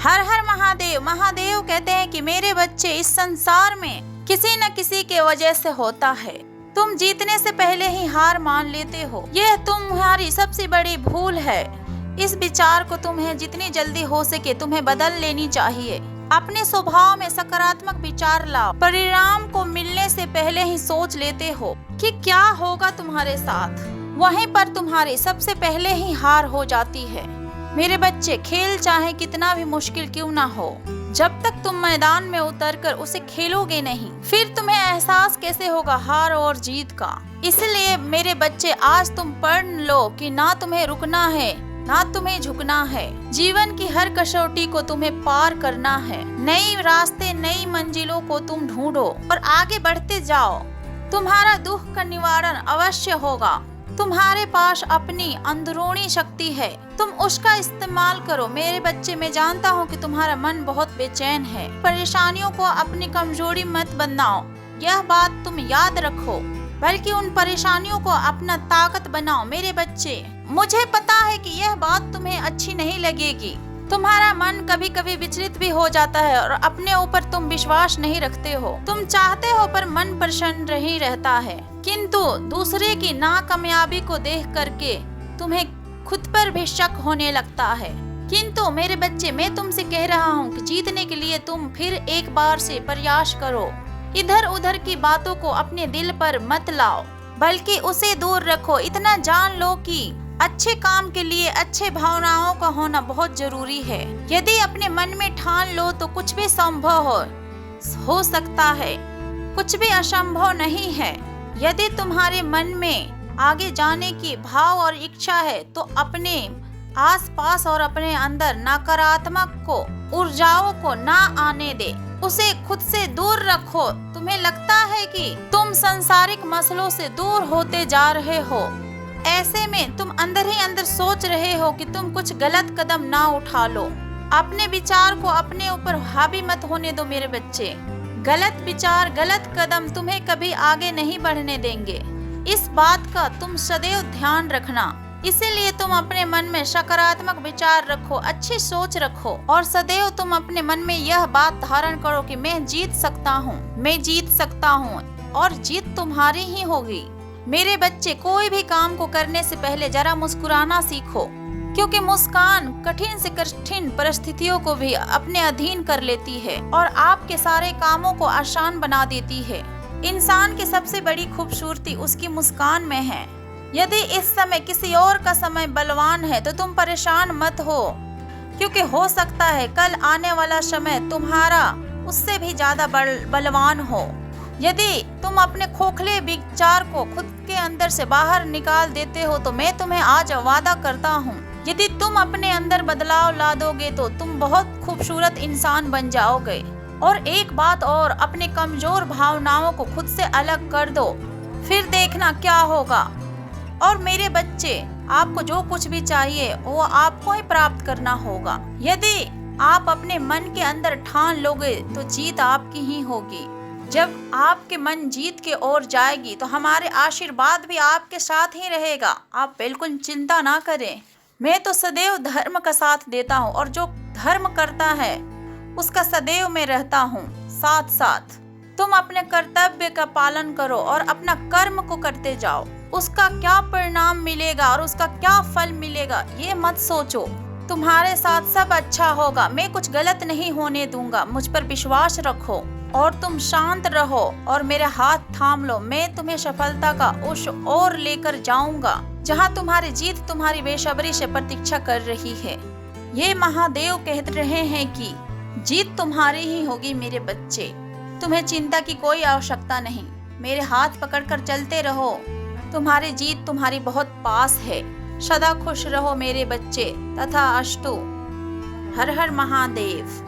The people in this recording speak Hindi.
हर हर महादेव। महादेव कहते हैं कि मेरे बच्चे, इस संसार में किसी न किसी के वजह से होता है। तुम जीतने से पहले ही हार मान लेते हो, यह तुम्हारी सबसे बड़ी भूल है। इस विचार को तुम्हें जितनी जल्दी हो सके तुम्हें बदल लेनी चाहिए। अपने स्वभाव में सकारात्मक विचार लाओ। परिणाम को मिलने से पहले ही सोच लेते हो कि क्या होगा तुम्हारे साथ, वहीं पर तुम्हारी सबसे पहले ही हार हो जाती है। मेरे बच्चे, खेल चाहे कितना भी मुश्किल क्यों ना हो, जब तक तुम मैदान में उतरकर उसे खेलोगे नहीं, फिर तुम्हें एहसास कैसे होगा हार और जीत का। इसलिए मेरे बच्चे, आज तुम पढ़ लो कि ना तुम्हें रुकना है ना तुम्हें झुकना है। जीवन की हर कसौटी को तुम्हें पार करना है। नई रास्ते, नई मंजिलों को तुम ढूंढो और आगे बढ़ते जाओ। तुम्हारा दुख का निवारण अवश्य होगा। तुम्हारे पास अपनी अंदरूनी शक्ति है, तुम उसका इस्तेमाल करो। मेरे बच्चे, मैं जानता हूँ कि तुम्हारा मन बहुत बेचैन है। परेशानियों को अपनी कमजोरी मत बनाओ, यह बात तुम याद रखो, बल्कि उन परेशानियों को अपना ताकत बनाओ। मेरे बच्चे, मुझे पता है कि यह बात तुम्हें अच्छी नहीं लगेगी। तुम्हारा मन कभी कभी विचलित भी हो जाता है और अपने ऊपर तुम विश्वास नहीं रखते हो। तुम चाहते हो पर मन प्रसन्न नहीं रहता है, किंतु दूसरे की नाकामयाबी को देख करके तुम्हें खुद पर भी शक होने लगता है। किंतु मेरे बच्चे, मैं तुमसे कह रहा हूँ कि जीतने के लिए तुम फिर एक बार से प्रयास करो। इधर उधर की बातों को अपने दिल पर मत लाओ, बल्कि उसे दूर रखो। इतना जान लो कि अच्छे काम के लिए अच्छे भावनाओं का होना बहुत जरूरी है। यदि अपने मन में ठान लो तो कुछ भी संभव हो सकता है, कुछ भी असंभव नहीं है। यदि तुम्हारे मन में आगे जाने की भाव और इच्छा है तो अपने आसपास और अपने अंदर नकारात्मक को, ऊर्जाओं को ना आने दे, उसे खुद से दूर रखो। तुम्हें लगता है कि तुम सांसारिक मसलों से दूर होते जा रहे हो, ऐसे में तुम अंदर ही अंदर सोच रहे हो कि तुम कुछ गलत कदम ना उठा लो। अपने विचार को अपने ऊपर हावी मत होने दो मेरे बच्चे। गलत विचार, गलत कदम तुम्हें कभी आगे नहीं बढ़ने देंगे। इस बात का तुम सदैव ध्यान रखना। इसीलिए तुम अपने मन में सकारात्मक विचार रखो, अच्छी सोच रखो और सदैव तुम अपने मन में यह बात धारण करो कि मैं जीत सकता हूँ, मैं जीत सकता हूँ और जीत तुम्हारी ही होगी। मेरे बच्चे, कोई भी काम को करने से पहले जरा मुस्कुराना सीखो, क्योंकि मुस्कान कठिन से कठिन परिस्थितियों को भी अपने अधीन कर लेती है और आपके सारे कामों को आसान बना देती है। इंसान की सबसे बड़ी खूबसूरती उसकी मुस्कान में है। यदि इस समय किसी और का समय बलवान है तो तुम परेशान मत हो, क्योंकि हो सकता है कल आने वाला समय तुम्हारा उससे भी ज्यादा बलवान हो। यदि तुम अपने खोखले विचार को खुद के अंदर से बाहर निकाल देते हो तो मैं तुम्हें आज वादा करता हूँ, यदि तुम अपने अंदर बदलाव ला दोगे तो तुम बहुत खूबसूरत इंसान बन जाओगे। और एक बात और, अपने कमजोर भावनाओं को खुद से अलग कर दो, फिर देखना क्या होगा। और मेरे बच्चे, आपको जो कुछ भी चाहिए वो आपको ही प्राप्त करना होगा। यदि आप अपने मन के अंदर ठान लोगे तो जीत आपकी ही होगी। जब आपके मन जीत के ओर जाएगी तो हमारे आशीर्वाद भी आपके साथ ही रहेगा। आप बिल्कुल चिंता ना करें। मैं तो सदैव धर्म का साथ देता हूँ और जो धर्म करता है उसका सदैव मैं रहता हूँ साथ साथ। तुम अपने कर्तव्य का पालन करो और अपना कर्म को करते जाओ। उसका क्या परिणाम मिलेगा और उसका क्या फल मिलेगा ये मत सोचो। तुम्हारे साथ सब अच्छा होगा। मैं कुछ गलत नहीं होने दूंगा। मुझ पर विश्वास रखो और तुम शांत रहो और मेरे हाथ थाम लो। मैं तुम्हें सफलता का उस ओर लेकर जाऊंगा जहां तुम्हारी जीत तुम्हारी बेसब्री से प्रतीक्षा कर रही है। ये महादेव कह रहे हैं कि जीत तुम्हारी ही होगी मेरे बच्चे। तुम्हें चिंता की कोई आवश्यकता नहीं। मेरे हाथ पकड़कर चलते रहो। तुम्हारी जीत तुम्हारी बहुत पास है। सदा खुश रहो मेरे बच्चे। तथा अस्तु। हर हर महादेव।